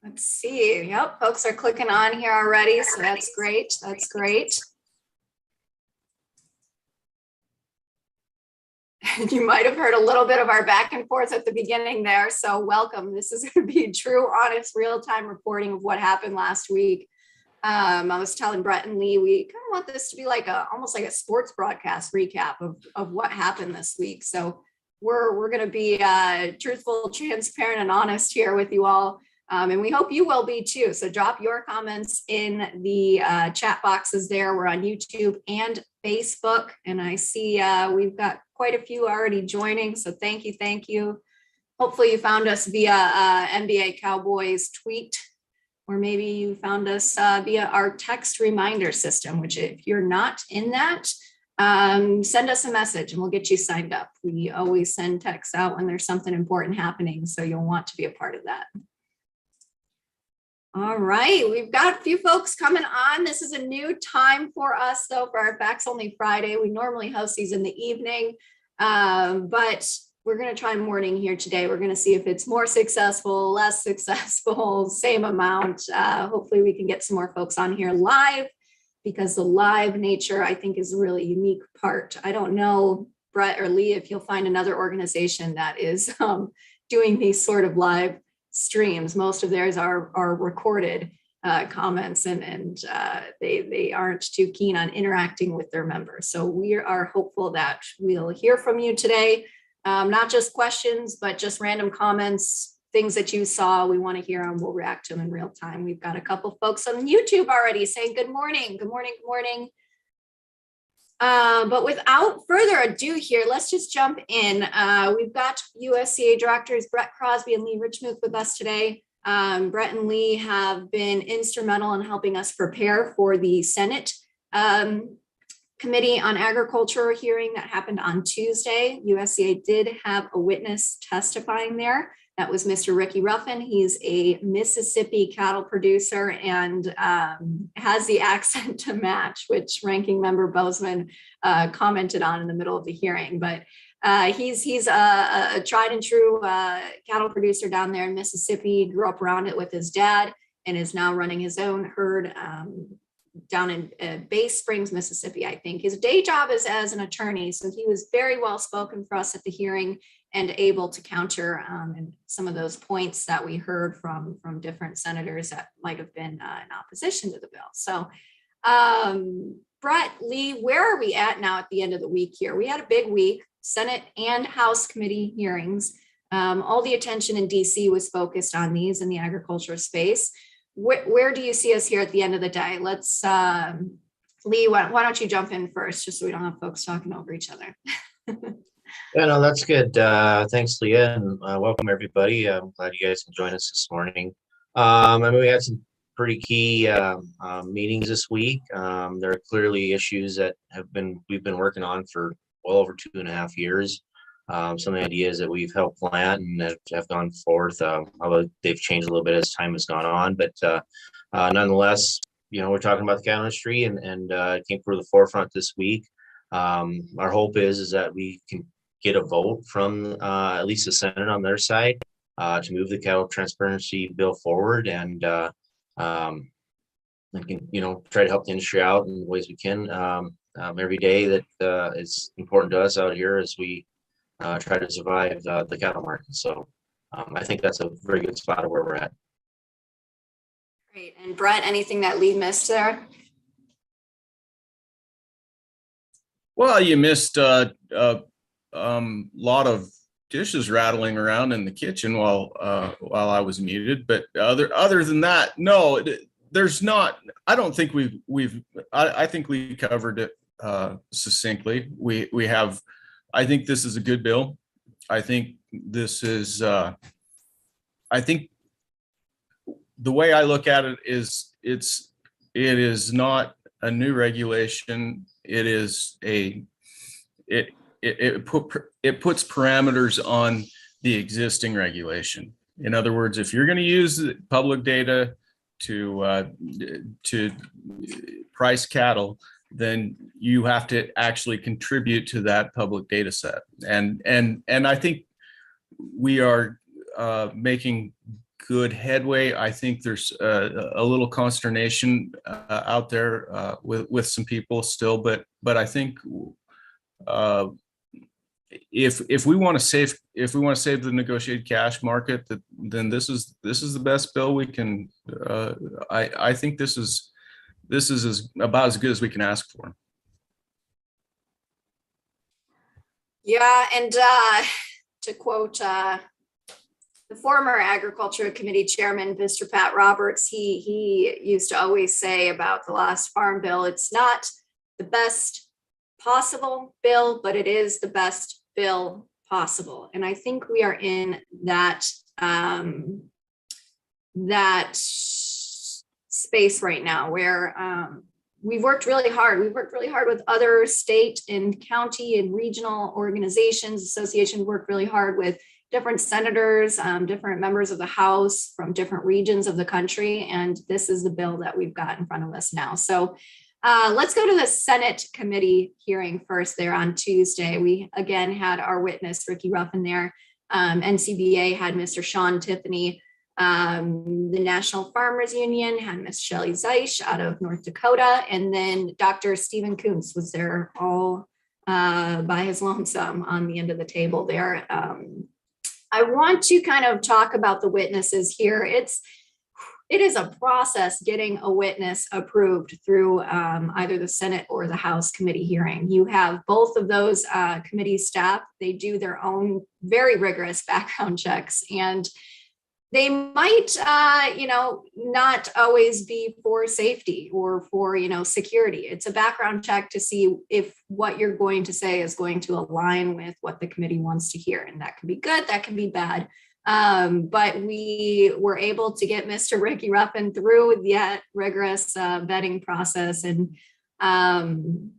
Let's see. Yep, folks are clicking on here already, so that's great. That's great. You might have heard a little bit of our back and forth at the beginning there, so welcome. This is going to be true, honest, real-time reporting of what happened last week. I was telling Brett and Lee, we kind of want this to be like almost like a sports broadcast recap of what happened this week. So we're going to be truthful, transparent, and honest here with you all. And we hope you will be too. So drop your comments in the chat boxes there. We're on YouTube and Facebook. And I see we've got quite a few already joining. So thank you, thank you. Hopefully you found us via NBA Cowboys tweet, or maybe you found us via our text reminder system, which if you're not in that, send us a message and we'll get you signed up. We always send texts out when there's something important happening, so you'll want to be a part of that. All right, we've got a few folks coming on. This is a new time for us, though, for our Facts Only Friday. We normally host these in the evening, but we're going to try morning here today. We're going to see if it's more successful, less successful, same amount. Hopefully we can get some more folks on here live, because the live nature, I think, is a really unique part. I don't know, Brett or Lee, if you'll find another organization that is doing these sort of live streams. Most of theirs are recorded comments, and they aren't too keen on interacting with their members. So we are hopeful that we'll hear from you today. Not just questions, but just random comments, things that you saw, we want to hear, and we'll react to them in real time. We've got a couple folks on YouTube already saying good morning, good morning, good morning. But without further ado here, let's just jump in. We've got USCA directors Brett Crosby and Lee Reichmuth with us today. Brett and Lee have been instrumental in helping us prepare for the Senate Committee on Agriculture hearing that happened on Tuesday. USCA did have a witness testifying there. That was Mr. Ricky Ruffin. He's a Mississippi cattle producer and has the accent to match, which Ranking Member Bozeman commented on in the middle of the hearing. But he's a tried and true cattle producer down there in Mississippi, grew up around it with his dad, and is now running his own herd down in Bay Springs, Mississippi, I think. His day job is as an attorney, so he was very well spoken for us at the hearing and able to counter some of those points that we heard from different senators that might have been in opposition to the bill. So Brett, Lee, where are we at now at the end of the week here? We had a big week, Senate and House committee hearings. All the attention in DC was focused on these in the agriculture space. Where do you see us here at the end of the day? Let's, Lee, why don't you jump in first, just so we don't have folks talking over each other. Yeah, no, that's good. Thanks, Leah, and welcome everybody. I'm glad you guys can join us this morning. I mean, we had some pretty key meetings this week. There are clearly issues that we've been working on for well over 2.5 years. Some of the ideas that we've helped plant and that have gone forth, although they've changed a little bit as time has gone on. But nonetheless, you know, we're talking about the cattle industry, and it came to the forefront this week. Our hope is that we can get a vote from at least the Senate on their side to move the cattle transparency bill forward, and can, you know, try to help the industry out in the ways we can every day. That it's important to us out here as we try to survive the cattle market. So I think that's a very good spot of where we're at. Great. And Brett, anything that Lee missed there? Well, you missed a lot of dishes rattling around in the kitchen while I was muted. But other than that, no, there's not. I don't think I think we covered it succinctly. We have. I think this is a good bill. I think this is. I think the way I look at it is it is not a new regulation. It is it puts parameters on the existing regulation. In other words, if you're going to use public data to price cattle, then you have to actually contribute to that public data set. And I think we are making good headway. I think there's a little consternation out there with some people still, but I think if we want to save the negotiated cash market, then this is the best bill we can. I think this is about as good as we can ask for. Yeah, and to quote the former Agriculture Committee Chairman, Mr. Pat Roberts, he used to always say about the last farm bill, it's not the best possible bill, but it is the best bill possible. And I think we are in that that space right now where we've worked really hard. We've worked really hard with other state and county and regional organizations. Association worked really hard with different senators, different members of the House from different regions of the country. And this is the bill that we've got in front of us now. So let's go to the Senate committee hearing first there on Tuesday. We again had our witness, Ricky Ruffin there. NCBA had Mr. Sean Tiffany. The National Farmers Union had Ms. Shelley Zeisch out of North Dakota. And then Dr. Stephen Kuntz was there all by his lonesome on the end of the table there. I want to kind of talk about the witnesses here. It is a process getting a witness approved through either the Senate or the House committee hearing. You have both of those committee staff. They do their own very rigorous background checks, and they might, not always be for safety or for, security. It's a background check to see if what you're going to say is going to align with what the committee wants to hear. And that can be good, that can be bad. But we were able to get Mr. Ricky Ruffin through that rigorous vetting process. And I'm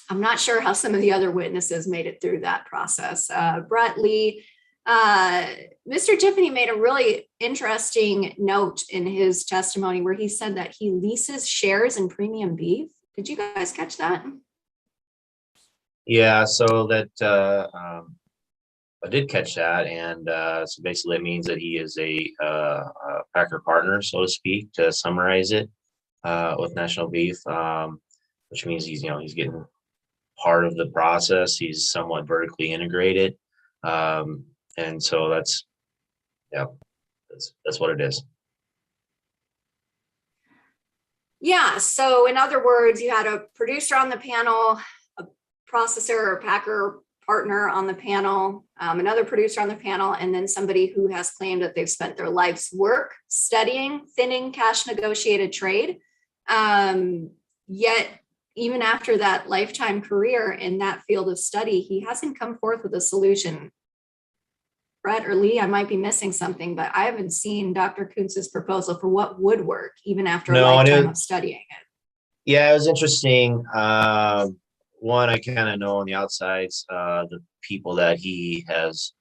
not sure how some of the other witnesses made it through that process. Brett Lee, Mr. Tiffany made a really interesting note in his testimony where he said that he leases shares in premium beef. Did you guys catch that? Yeah, so that I did catch that, and so basically it means that he is a packer partner, so to speak, to summarize it, with National Beef, which means he's getting part of the process. He's somewhat vertically integrated. And so that's what it is. Yeah. So in other words, you had a producer on the panel, a processor or packer partner on the panel, another producer on the panel, and then somebody who has claimed that they've spent their life's work studying thinning cash negotiated trade. Yet even after that lifetime career in that field of study, he hasn't come forth with a solution. Brett or Lee, I might be missing something, but I haven't seen Dr. Kuntz's proposal for what would work even after a lifetime of studying it. Yeah, it was interesting. One, I kind of know on the outsides, the people that he has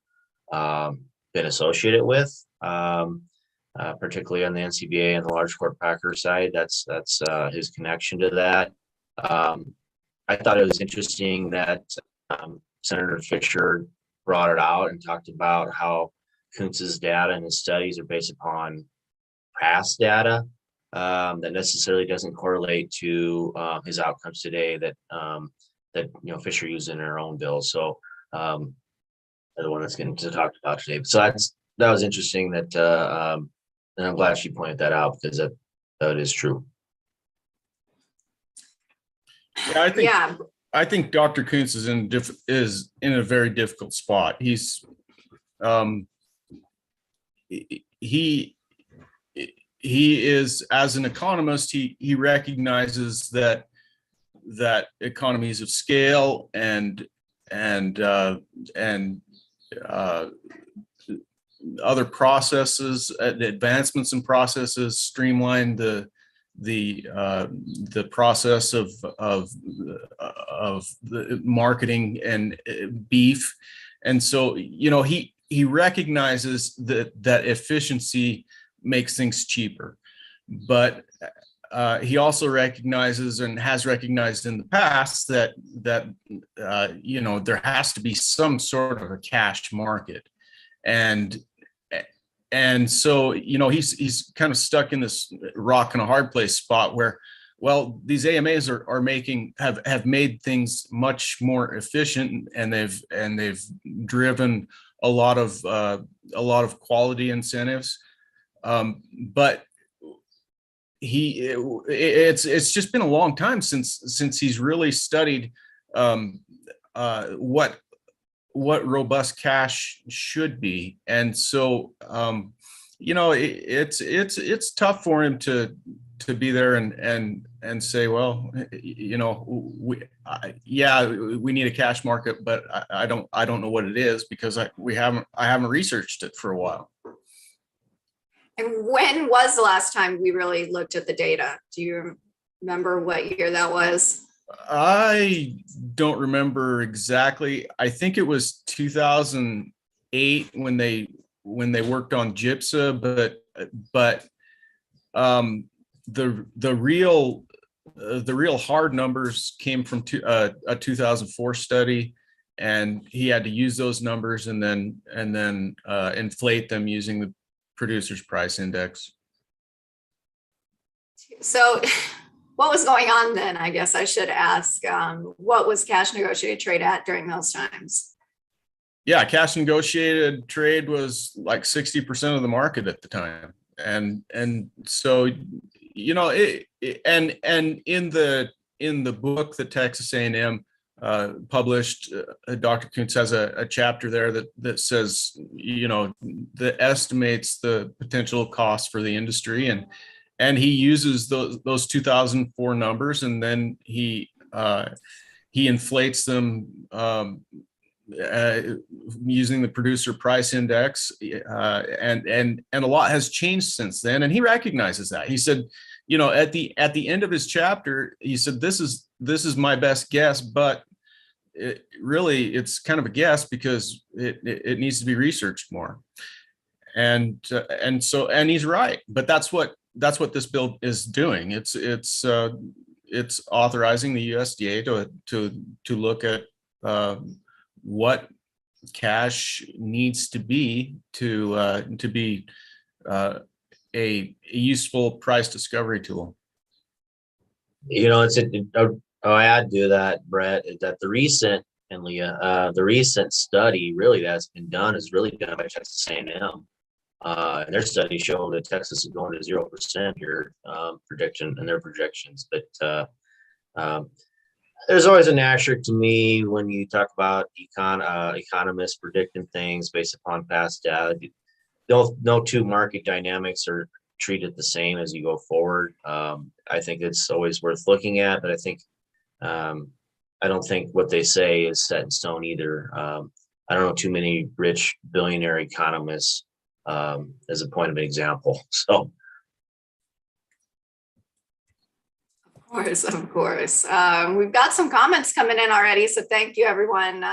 been associated with, particularly on the NCBA and the large corp packer side. That's his connection to that. I thought it was interesting that Senator Fisher brought it out and talked about how Kuntz's data and his studies are based upon past data that necessarily doesn't correlate to his outcomes today that Fisher used in her own bill. So the one that's getting to talk about today. So that was interesting that and I'm glad she pointed that out because that is true. Yeah, I think Dr. Kuntz is in a very difficult spot. He's he is, as an economist, he recognizes that economies of scale and other processes, advancements in processes, streamline the process of the marketing and beef. And so, he recognizes that efficiency makes things cheaper, but he also recognizes and has recognized in the past that there has to be some sort of a cash market. And and so, he's kind of stuck in this rock and a hard place spot where, well, these AMAs have made things much more efficient, and they've driven a lot of quality incentives, but it's just been a long time since he's really studied what robust cash should be. And so it's tough for him to be there and say, well, we need a cash market, but I don't know what it is, because I haven't researched it for a while. And when was the last time we really looked at the data? Do you remember what year that was? I don't remember exactly. I think it was 2008 when they worked on GIPSA, but the real hard numbers came from a 2004 study, and he had to use those numbers and then inflate them using the producer's price index. So what was going on then? I guess I should ask, what was cash negotiated trade at during those times? Yeah, cash negotiated trade was like 60% of the market at the time. And so, and in the book that Texas A&M published, Dr. Kuntz has a chapter there that says, that estimates the potential cost for the industry, and he uses those 2004 numbers, and then he inflates them using the producer price index, and a lot has changed since then, and he recognizes that. He said, at the end of his chapter, he said, this is my best guess, but it's kind of a guess because it needs to be researched more. And he's right, but that's what this bill is doing. It's authorizing the USDA to look at what cash needs to be a useful price discovery tool. I'll add to that, Brett, is that the recent study really that's been done is really done by Texas A&M. And their study showed that Texas is going to 0% here, prediction and their projections. But there's always an asterisk to me when you talk about economists predicting things based upon past data. No two market dynamics are treated the same as you go forward. I think it's always worth looking at, but I think I don't think what they say is set in stone either. I don't know too many rich billionaire economists as a point of an example. So. Of course. We've got some comments coming in already, so thank you, everyone.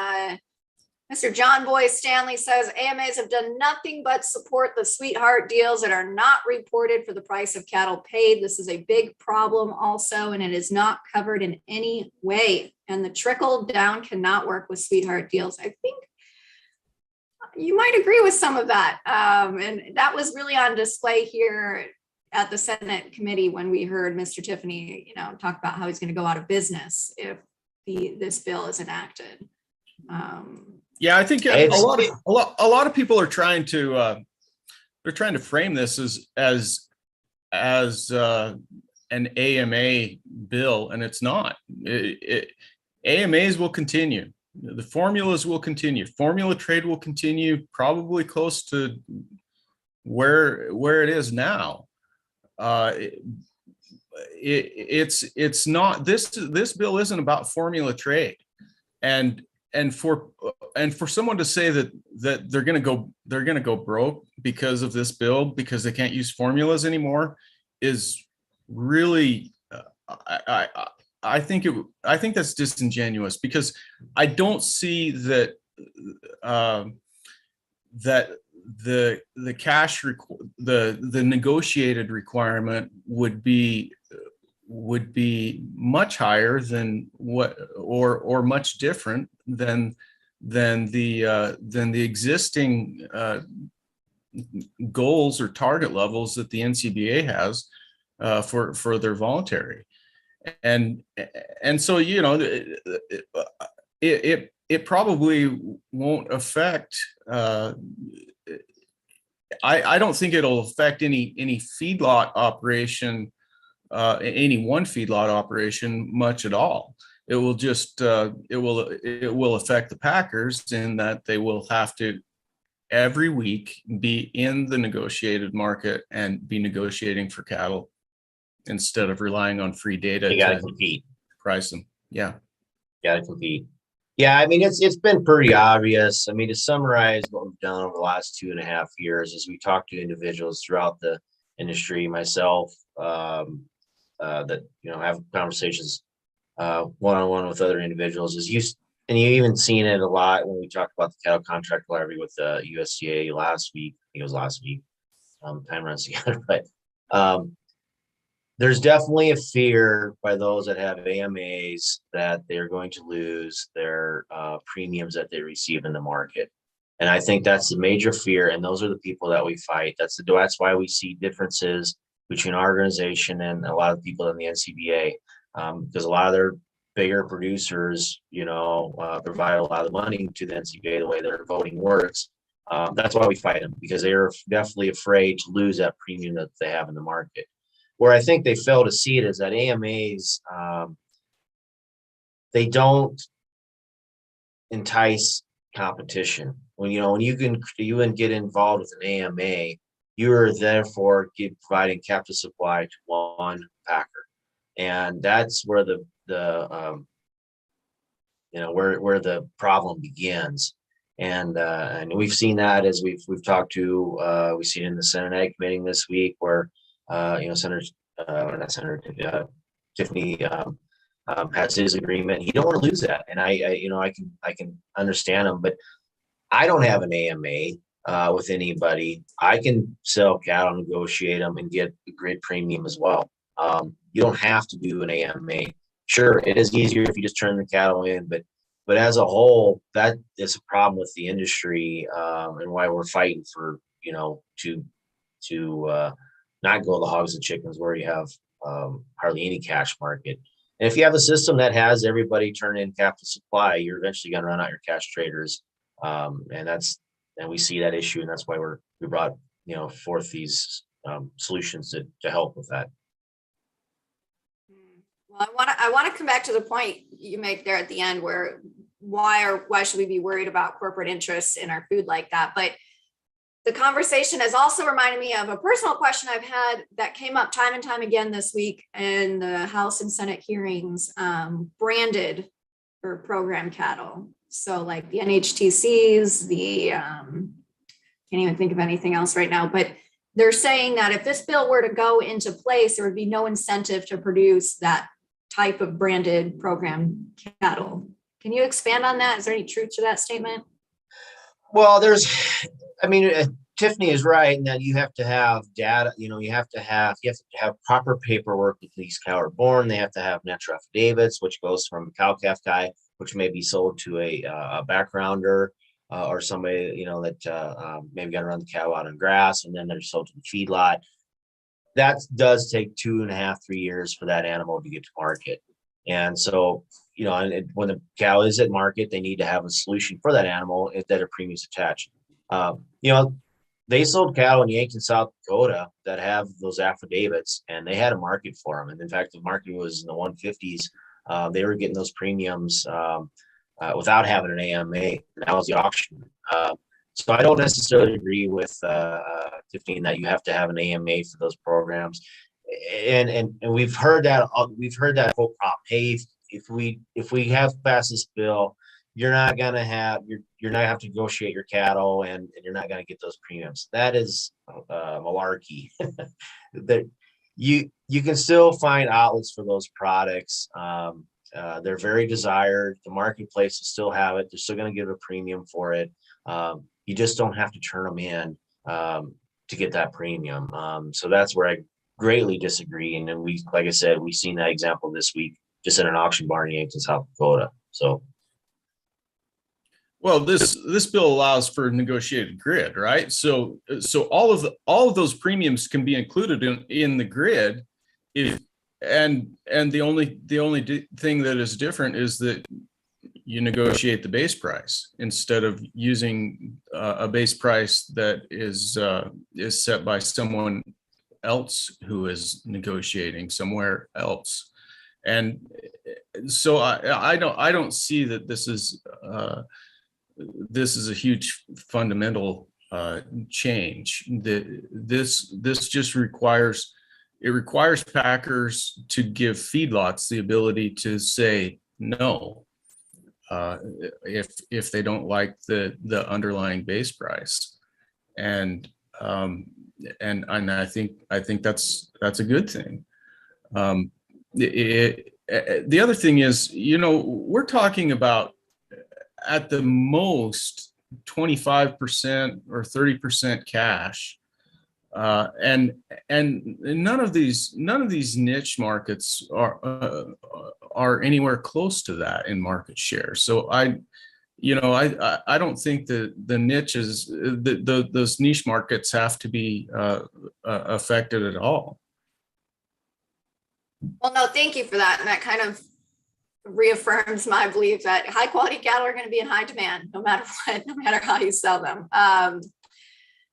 Mr. John Boy Stanley says, AMAs have done nothing but support the sweetheart deals that are not reported for the price of cattle paid. This is a big problem also, and it is not covered in any way. And the trickle down cannot work with sweetheart deals. I think you might agree with some of that. And that was really on display here at the Senate committee when we heard Mr. Tiffany, talk about how he's going to go out of business if this bill is enacted. Yeah, I think a lot of people are trying to frame this as an AMA bill, and it's not. AMAs will continue. The formulas will continue. Formula trade will continue, probably close to where it is now. It's not. This bill isn't about formula trade, and for someone to say that they're going to go broke because of this bill, because they can't use formulas anymore, is really I think that's disingenuous, because I don't see that that the cash the negotiated requirement would be much higher than what or much different than the existing goals or target levels that the NCBA has for their voluntary. And so, you know, it probably won't affect, I don't think it'll affect any feedlot operation, any one feedlot operation much at all. It will just, it will affect the packers in that they will have to every week be in the negotiated market and be negotiating for cattle instead of relying on free data You got to to compete. price them. Yeah. Got to compete. Yeah, I mean, it's been pretty obvious. I mean, to summarize what we've done over the last 2.5 years is we talked to individuals throughout the industry, myself, that, you know, have conversations one-on-one with other individuals, and you even seen it a lot when we talked about the cattle contract levy with the USCA last week. I think it was last week. Time runs together, but there's definitely a fear by those that have AMAs that they're going to lose their premiums that they receive in the market. And I think that's the major fear. And those are the people that we fight. That's why we see differences between our organization and a lot of people in the NCBA, because a lot of their bigger producers, you know, provide a lot of money to the NCBA the way their voting works. That's why we fight them, because they are definitely afraid to lose that premium that they have in the market. Where I think they fail to see it is that AMAs, they don't entice competition. When you can get involved with an AMA, you're therefore providing captive supply to one packer, and that's where where the problem begins. And we've seen that as we've talked to, we've seen in the Senate Ag Committee this week where Tiffany has his agreement. He don't want to lose that, and I can understand him, but I don't have an AMA with anybody. I can sell cattle, negotiate them, and get a great premium as well. You don't have to do an AMA. Sure, it is easier if you just turn the cattle in, but as a whole, that is a problem with the industry, and why we're fighting for to not go the hogs and chickens where you have hardly any cash market. And if you have a system that has everybody turn in captive supply, you're eventually going to run out your cash traders, and we see that issue, and that's why we brought forth these solutions to help with that. Well, I want to come back to the point you make there at the end, where why should we be worried about corporate interests in our food like that? But the conversation has also reminded me of a personal question I've had that came up time and time again this week in the House and Senate hearings, branded or program cattle. So like the NHTCs, can't even think of anything else right now, but they're saying that if this bill were to go into place, there would be no incentive to produce that type of branded program cattle. Can you expand on that? Is there any truth to that statement? Well, Tiffany is right in that you have to have data. You have to have proper paperwork that these cow are born. They have to have natural affidavits, which goes from a cow calf guy, which may be sold to a backgrounder or somebody that maybe got to run the cow out on grass, and then they're sold to the feedlot. That does take 2.5, 3 years for that animal to get to market. And so, when the cow is at market, they need to have a solution for that animal that a premium is attached. They sold cattle in Yankton, South Dakota that have those affidavits, and they had a market for them. And in fact, the market was in the 150s. They were getting those premiums without having an AMA. And that was the auction. So I don't necessarily agree with Tiffany that you have to have an AMA for those programs. And we've heard that whole prop. Hey, if we have passed this bill, you're not gonna have to negotiate your cattle, and you're not gonna get those premiums. That is malarkey. That you can still find outlets for those products. They're very desired. The marketplace will still have it. They're still gonna give a premium for it. You just don't have to turn them in to get that premium. So that's where I greatly disagree. And then like I said, we've seen that example this week just in an auction barn in Yankton, South Dakota. So. Well, this bill allows for negotiated grid, right? So all of those premiums can be included in the grid, if and the only thing that is different is that you negotiate the base price instead of using a base price that is set by someone else who is negotiating somewhere else. And so I don't see that this is a huge fundamental change. This just requires packers to give feedlots the ability to say no if they don't like the underlying base price, and I think that's a good thing. The other thing is, we're talking about at the most 25% or 30% cash, and none of these niche markets are anywhere close to that in market share. So I don't think that the niches, those niche markets, have to be affected at all. Well, no, thank you for that. And that kind of reaffirms my belief that high quality cattle are going to be in high demand, no matter what, no matter how you sell them.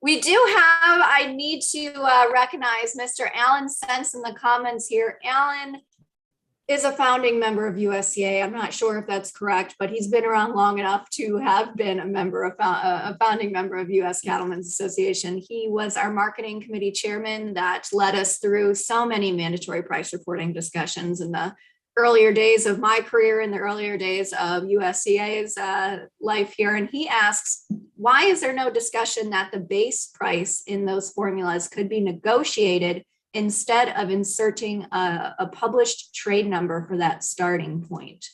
We do have, I need to recognize Mr. Alan Sense in the comments here. Alan is a founding member of USCA. I'm not sure if that's correct, but he's been around long enough to have been a founding member of US Cattlemen's Association. He was our marketing committee chairman that led us through so many mandatory price reporting discussions in the earlier days of my career, in the earlier days of USCA's life here. And he asks, why is there no discussion that the base price in those formulas could be negotiated instead of inserting a published trade number for that starting point?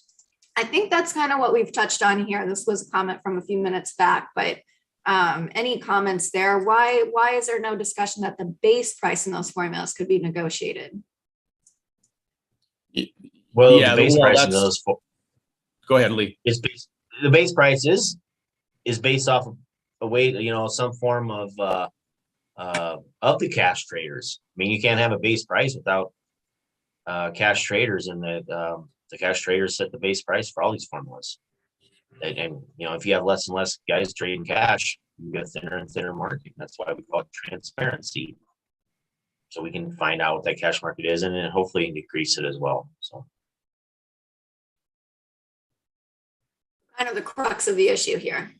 I think that's kind of what we've touched on here. This was a comment from a few minutes back, but any comments there? Why is there no discussion that the base price in those formulas could be negotiated? Well, yeah, the base price in those. Go ahead, Lee. The base price is based off of a way, some form of the cash traders. I mean, you can't have a base price without cash traders, and the cash traders set the base price for all these formulas. And if you have less and less guys trading cash, you get a thinner and thinner market. That's why we call it transparency. So we can find out what that cash market is, and then hopefully decrease it as well. So kind of the crux of the issue here.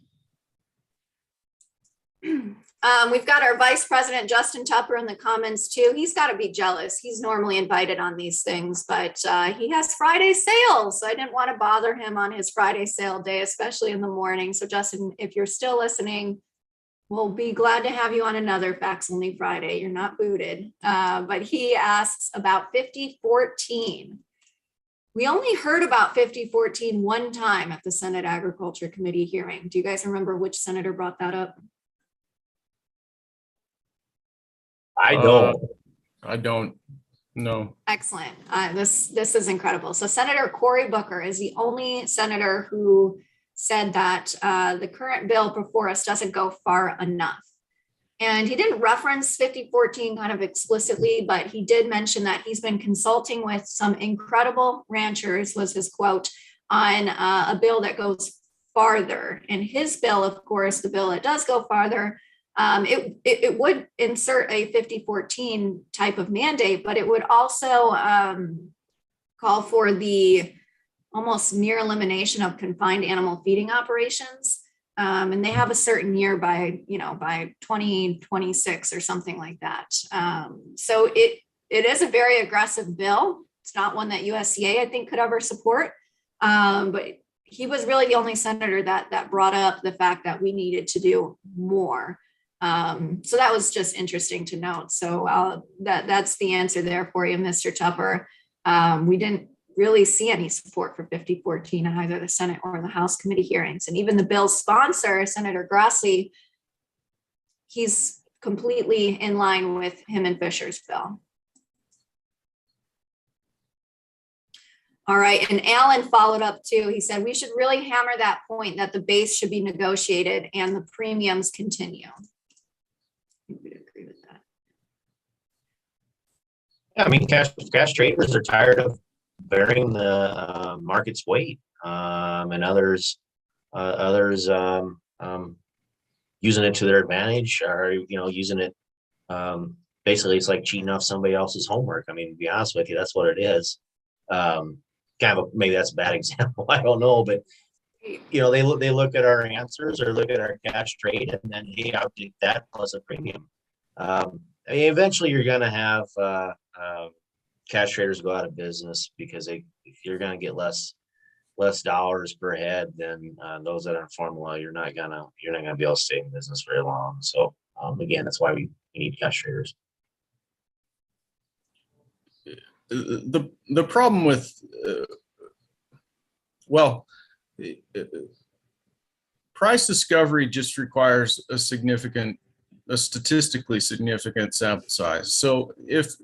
We've got our Vice President, Justin Tupper, in the comments too. He's got to be jealous. He's normally invited on these things, but he has Friday sales. So I didn't want to bother him on his Friday sale day, especially in the morning. So Justin, if you're still listening, we'll be glad to have you on another Facts Only Friday. You're not booted. But he asks about 5014. We only heard about 5014 one time at the Senate Agriculture Committee hearing. Do you guys remember which senator brought that up? I don't. No. Excellent. This is incredible. So Senator Cory Booker is the only senator who said that the current bill before us doesn't go far enough. And he didn't reference 5014 kind of explicitly, but he did mention that he's been consulting with some incredible ranchers, was his quote, on a bill that goes farther. And his bill, of course, the bill that does go farther, it would insert a 5014 type of mandate, but it would also call for the almost near elimination of confined animal feeding operations. And they have a certain year by 2026 or something like that. So it is a very aggressive bill. It's not one that USCA, I think, could ever support. But he was really the only senator that brought up the fact that we needed to do more. So that was just interesting to note. So that's the answer there for you, Mr. Tupper. We didn't really see any support for 5014 in either the Senate or the House committee hearings. And even the bill's sponsor, Senator Grassley, he's completely in line with him and Fisher's bill. All right, and Alan followed up too. He said, we should really hammer that point that the base should be negotiated and the premiums continue. I think we'd agree with that. Yeah, I mean, cash traders are tired of bearing the market's weight, and others using it to their advantage, or using it. Basically, it's like cheating off somebody else's homework. I mean, to be honest with you, that's what it is. Maybe that's a bad example. I don't know, but they look at our answers or look at our cash trade, and then, hey, I'll take that plus a premium. I mean, eventually you're going to have cash traders go out of business, because if you're going to get less dollars per head than those that are in formula, you're not gonna be able to stay in business very long. So again, that's why we need cash traders. The problem with price discovery just requires a statistically significant sample size. So if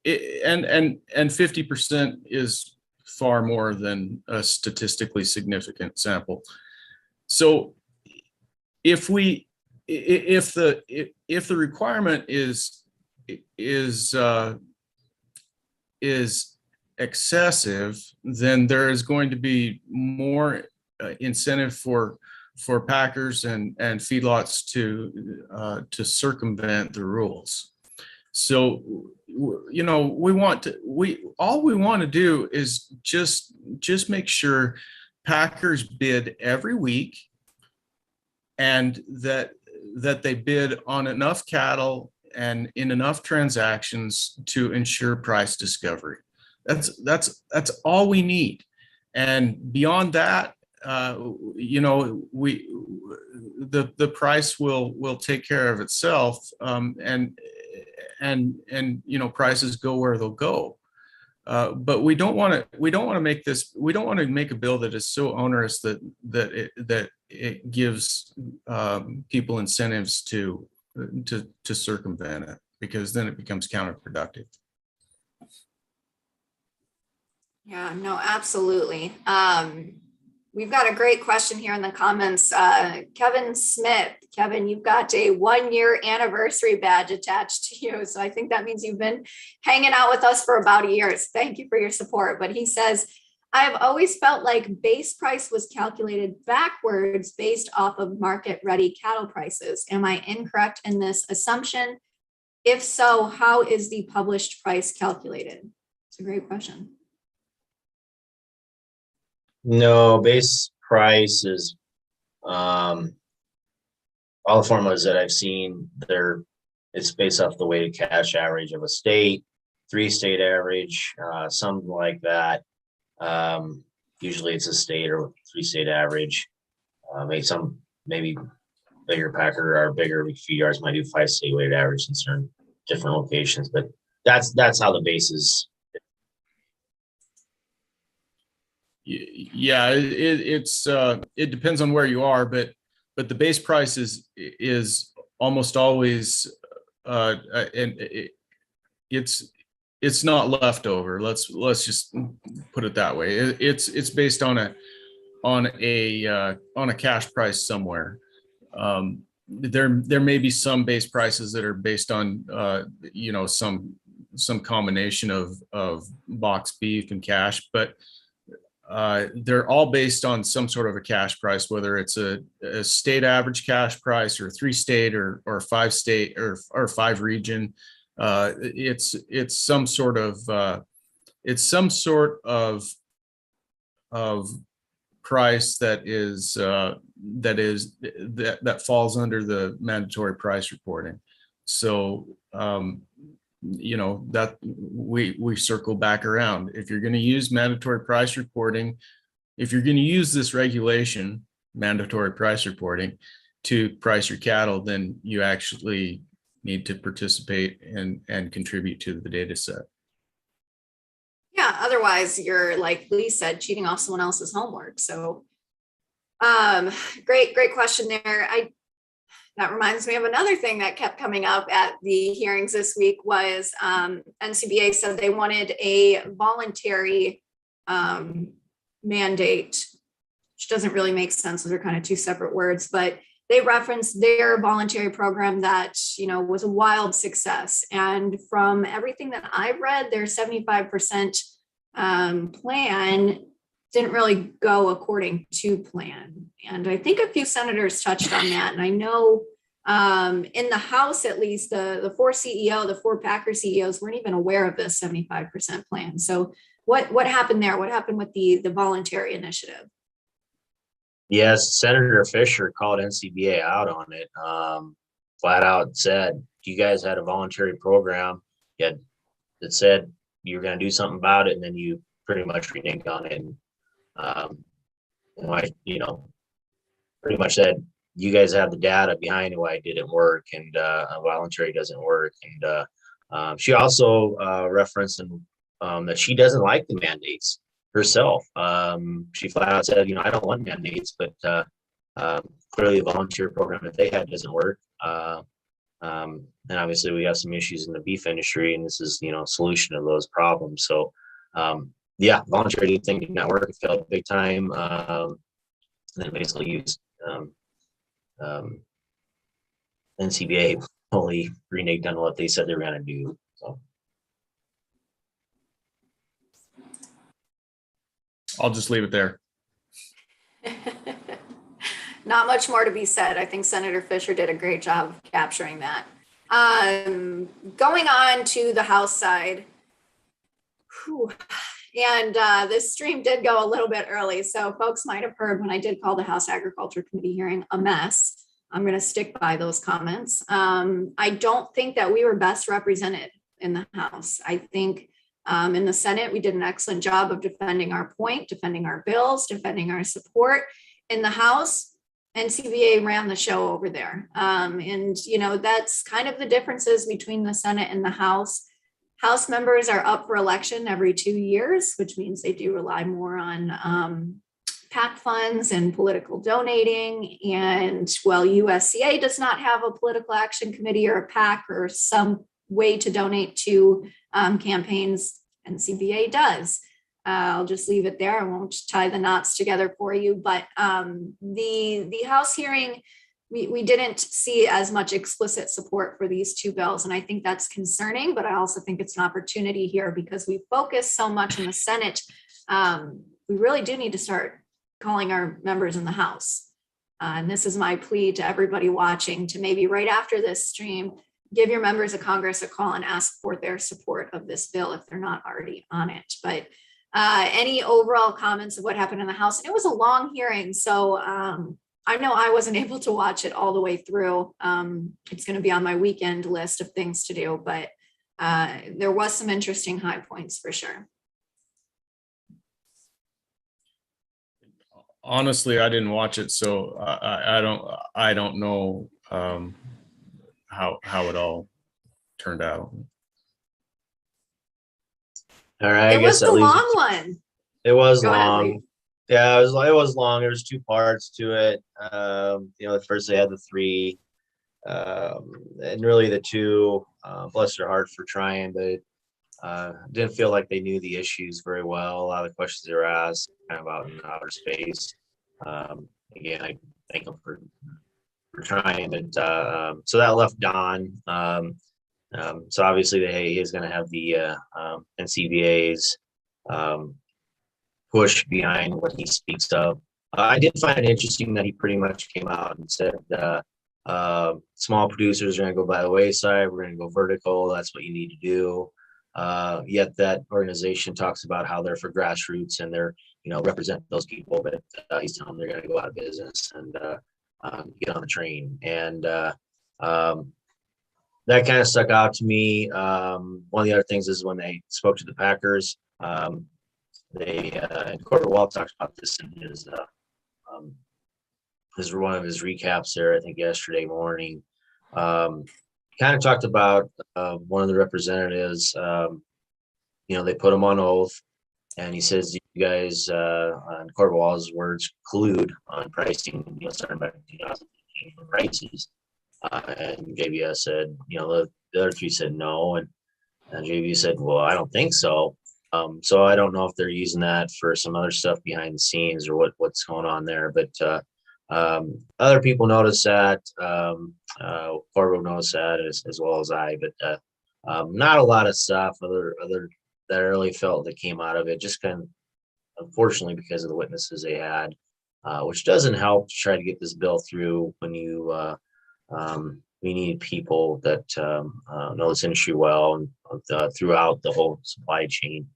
50% is far more than a statistically significant sample. So if the requirement is excessive, then there is going to be more incentive for packers and feedlots to circumvent the rules. So all we want to do is just make sure packers bid every week, and that they bid on enough cattle and in enough transactions to ensure price discovery. That's all we need. And beyond that, the price will take care of itself, and prices go where they'll go. But we don't want to make a bill that is so onerous that it gives people incentives to circumvent it, because then it becomes counterproductive. Yeah, no, absolutely. We've got a great question here in the comments. Kevin Smith. Kevin, you've got a 1-year anniversary badge attached to you. So I think that means you've been hanging out with us for about a year. So thank you for your support. But he says, I've always felt like base price was calculated backwards based off of market ready cattle prices. Am I incorrect in this assumption? If so, how is the published price calculated? It's a great question. No, base price is all the formulas that I've seen, it's based off the weighted cash average of a state, 3-state average, something like that. Usually it's a state or 3-state average. Maybe bigger packer or bigger feed yards might do 5-state weighted average in certain different locations, but that's how the base is. Yeah, it depends on where you are, but the base price is almost always it's not leftover. Let's just put it that way. It's based on a cash price somewhere. There may be some base prices that are based on some combination of box beef and cash, but they're all based on some sort of a cash price, whether it's a state average cash price or 3-state or 5-state or 5-region. It's some sort of price that falls under the mandatory price reporting. So that we circle back around. If you're going to use mandatory price reporting, if you're going to use this regulation, mandatory price reporting, to price your cattle, then you actually need to participate and contribute to the data set. Yeah, otherwise you're, like Lee said, cheating off someone else's homework. So great question there. That reminds me of another thing that kept coming up at the hearings this week was NCBA said they wanted a voluntary mandate, which doesn't really make sense. Those are kind of two separate words, but they referenced their voluntary program that, was a wild success. And from everything that I've read, their 75% plan didn't really go according to plan. And I think a few senators touched on that. And I know in the House, at least, the four Packer CEOs weren't even aware of this 75% plan. So what happened there? What happened with the voluntary initiative? Yes, Senator Fisher called NCBA out on it. Flat out said, you guys had a voluntary program that said you were going to do something about it, and then you pretty much reneged on it. And pretty much said, you guys have the data behind why it didn't work, and voluntary doesn't work. And she also referenced that she doesn't like the mandates herself. She flat out said, I don't want mandates, but clearly a volunteer program that they had doesn't work. And obviously we have some issues in the beef industry, and this is, a solution to those problems. So voluntary thing did not work. It failed big time. And then basically used NCBA only reneged on what they said they were going to do. So I'll just leave it there. Not much more to be said. I think Senator Fisher did a great job of capturing that. Going on to the House side. And this stream did go a little bit early, so folks might have heard when I did call the House Agriculture Committee hearing a mess. I'm going to stick by those comments. I don't think that we were best represented in the House. I think in the Senate, we did an excellent job of defending our point, defending our bills, defending our support. In the House, NCBA ran the show over there. And, that's kind of the differences between the Senate and the House. House members are up for election every 2 years, which means they do rely more on PAC funds and political donating. And USCA does not have a political action committee or a PAC or some way to donate to campaigns. NCBA does. I'll just leave it there. I won't tie the knots together for you, but the House hearing, we didn't see as much explicit support for these two bills. And I think that's concerning, but I also think it's an opportunity here because we focus so much in the Senate. We really do need to start calling our members in the House. And this is my plea to everybody watching to maybe right after this stream, give your members of Congress a call and ask for their support of this bill if they're not already on it. But any overall comments of what happened in the House? And it was a long hearing, so I know I wasn't able to watch it all the way through. It's going to be on my weekend list of things to do, but there was some interesting high points for sure. Honestly, I didn't watch it, so I don't know how it all turned out. All right. It was the long one. It was Go long. ahead, Yeah, it was long. There was two parts to it. At first they had the three, and really the two, bless their heart for trying, but didn't feel like they knew the issues very well. A lot of the questions they were asked kind of out in outer space. Again, I thank them for trying, but so that left Don. So obviously he is going to have the NCBA's push behind what he speaks of. I did find it interesting that he pretty much came out and said small producers are going to go by the wayside. We're going to go vertical. That's what you need to do. Yet that organization talks about how they're for grassroots and they're, represent those people, but he's telling them they're going to go out of business and get on the train. And that kind of stuck out to me. One of the other things is when they spoke to the Packers, and Corbett Wall talked about this in his one of his recaps there, I think yesterday morning. Kind of talked about one of the representatives. They put him on oath, and he says, "You guys," on Corbett Wall's words, "collude on pricing." Starting back in 2015 for prices. And JBS said, the other three said no, and JBS said, "Well, I don't think so." So I don't know if they're using that for some other stuff behind the scenes or what's going on there, but other people notice that. Corvo noticed that as well as I, but not a lot of stuff other that I really felt that came out of it. Just kind of unfortunately because of the witnesses they had, which doesn't help to try to get this bill through when we need people that know this industry well and throughout the whole supply chain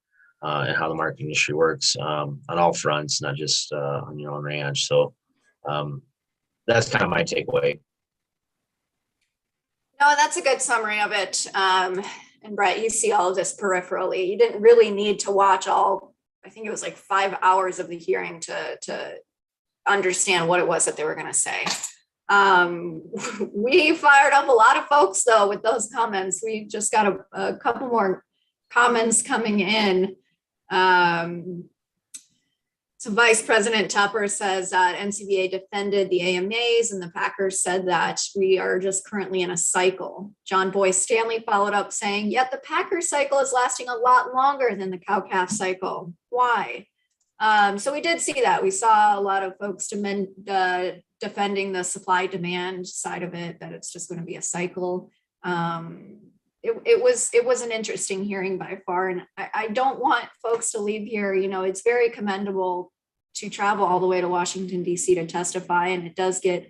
and how the marketing industry works on all fronts, not just on your own ranch. So that's kind of my takeaway. No, that's a good summary of it. And Brett, you see all of this peripherally. You didn't really need to watch all, I think it was like 5 hours of the hearing to understand what it was that they were going to say. We fired up a lot of folks though with those comments. We just got a couple more comments coming in. So Vice President Tupper says that NCBA defended the AMAs and the Packers said that we are just currently in a cycle. John Boyce Stanley followed up saying, yet the Packers cycle is lasting a lot longer than the cow-calf cycle. Why? So we did see that. We saw a lot of folks defending the supply-demand side of it, that it's just going to be a cycle. It was an interesting hearing by far, and I don't want folks to leave here. You know, it's very commendable to travel all the way to Washington, D.C. to testify, and it does get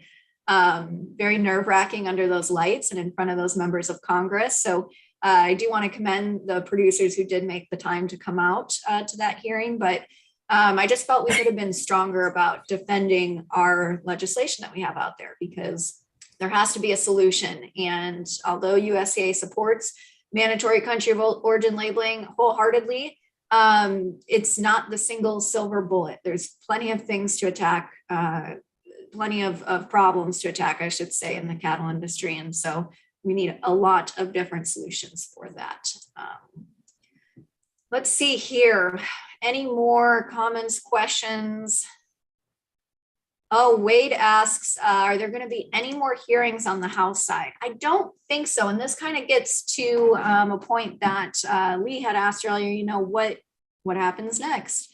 very nerve-wracking under those lights and in front of those members of Congress. So I do want to commend the producers who did make the time to come out to that hearing, but I just felt we could have been stronger about defending our legislation that we have out there, because there has to be a solution. And although USCA supports mandatory country of origin labeling wholeheartedly, it's not the single silver bullet. There's plenty of things to attack, plenty of problems to attack, I should say, in the cattle industry. And so we need a lot of different solutions for that. Let's see here. Any more comments, questions? Oh, Wade asks, are there going to be any more hearings on the House side? I don't think so. And this kind of gets to a point that Lee had asked earlier, you know, what happens next?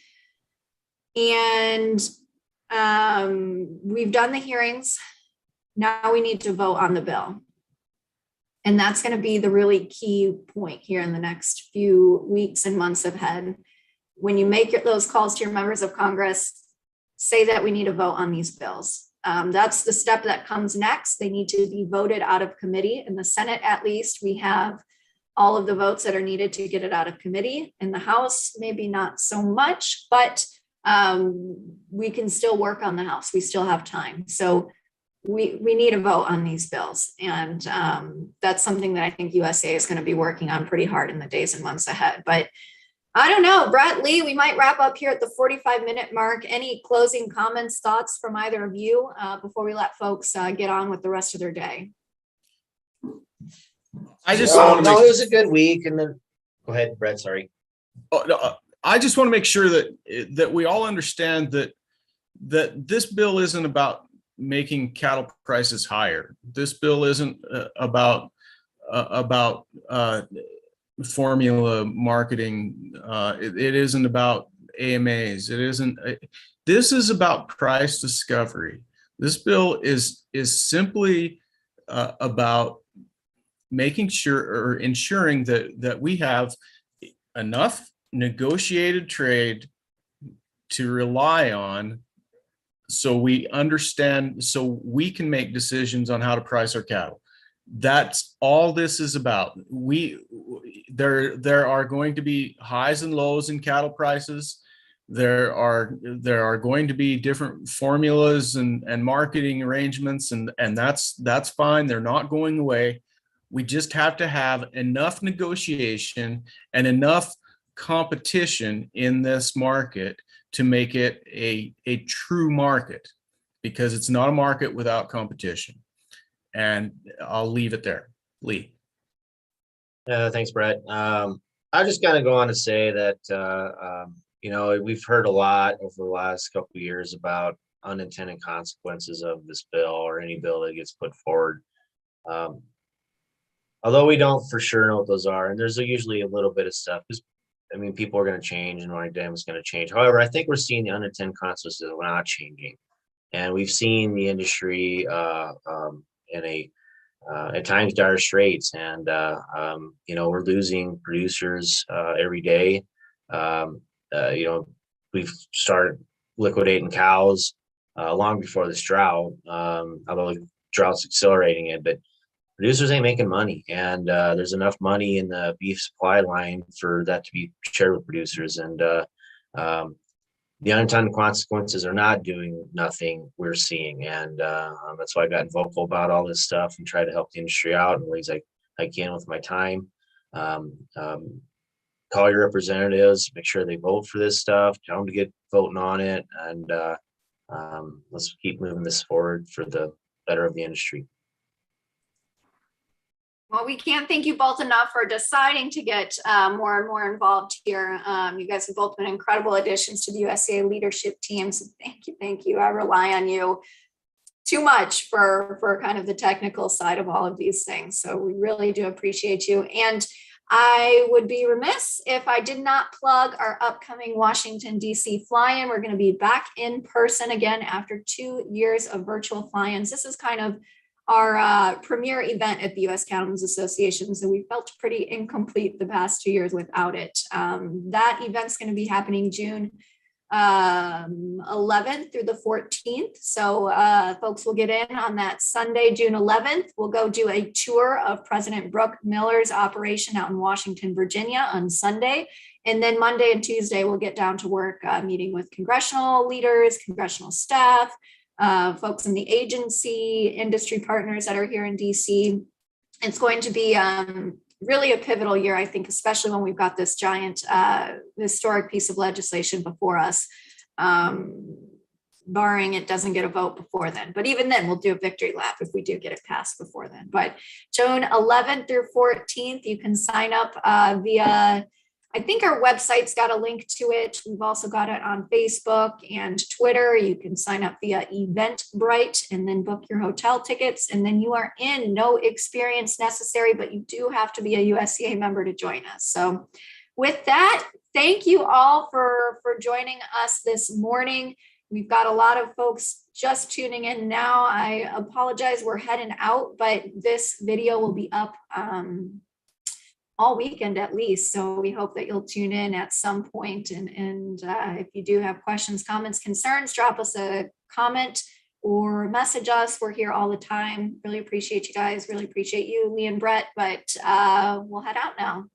And we've done the hearings. Now we need to vote on the bill. And that's going to be the really key point here in the next few weeks and months ahead. When you make those calls to your members of Congress, say that we need to vote on these bills. That's the step that comes next. They need to be voted out of committee. In the Senate, at least, we have all of the votes that are needed to get it out of committee. In the House, maybe not so much, but we can still work on the House. We still have time. So we need a vote on these bills. And that's something that I think USCA is going to be working on pretty hard in the days and months ahead. But I don't know, Brett, Lee, we might wrap up here at the 45-minute mark. Any closing comments, thoughts from either of you before we let folks get on with the rest of their day? I just no, it was a good week. And then go ahead, Brett. Sorry. Oh, no, I just want to make sure that we all understand that this bill isn't about making cattle prices higher. This bill isn't about formula marketing. It isn't about AMAs. It isn't. This is about price discovery. This bill is simply about making sure or ensuring that we have enough negotiated trade to rely on, so we understand, so we can make decisions on how to price our cattle. That's all this is about. There are going to be highs and lows in cattle prices. There are going to be different formulas and marketing arrangements, and that's fine. They're not going away. We just have to have enough negotiation and enough competition in this market to make it a true market, because it's not a market without competition. And I'll leave it there. Lee. Thanks, Brett. I just gotta go on to say that we've heard a lot over the last couple of years about unintended consequences of this bill or any bill that gets put forward. Although we don't for sure know what those are, and there's usually a little bit of stuff. I mean, people are going to change and our dynamics going to change. However, I think we're seeing the unintended consequences that we're not changing. And we've seen the industry in a at times dire straits, and we're losing producers every day. We've started liquidating cows long before this drought, although the drought's accelerating it. But producers ain't making money, and there's enough money in the beef supply line for that to be shared with producers. And the unintended consequences are not doing nothing, we're seeing. And that's why I've gotten vocal about all this stuff and try to help the industry out in ways I can with my time. Call your representatives, make sure they vote for this stuff, tell them to get voting on it, and let's keep moving this forward for the better of the industry. Well, we can't thank you both enough for deciding to get more and more involved here. You guys have both been incredible additions to the USCA leadership team. So thank you. I rely on you too much for kind of the technical side of all of these things. So we really do appreciate you. And I would be remiss if I did not plug our upcoming Washington, D.C. fly-in. We're going to be back in person again after 2 years of virtual fly-ins. This is kind of our premier event at the U.S. Counties Association. So we felt pretty incomplete the past 2 years without it. That event's going to be happening June 11th through the 14th. So folks will get in on that Sunday, June 11th. We'll go do a tour of President Brooke Miller's operation out in Washington, Virginia on Sunday. And then Monday and Tuesday, we'll get down to work meeting with congressional leaders, congressional staff, folks in the agency, industry partners that are here in DC. It's going to be really a pivotal year, I think, especially when we've got this giant historic piece of legislation before us, barring it doesn't get a vote before then. But even then, we'll do a victory lap if we do get it passed before then. But June 11th through 14th, you can sign up via, I think our website's got a link to it. We've also got it on Facebook and Twitter. You can sign up via Eventbrite and then book your hotel tickets. And then you are in. No experience necessary, but you do have to be a USCA member to join us. So with that, thank you all for joining us this morning. We've got a lot of folks just tuning in now. I apologize, we're heading out, but this video will be up all weekend at least. So we hope that you'll tune in at some point. And if you do have questions, comments, concerns, drop us a comment or message us. We're here all the time. Really appreciate you guys. Really appreciate you, Lee and Brett, but we'll head out now.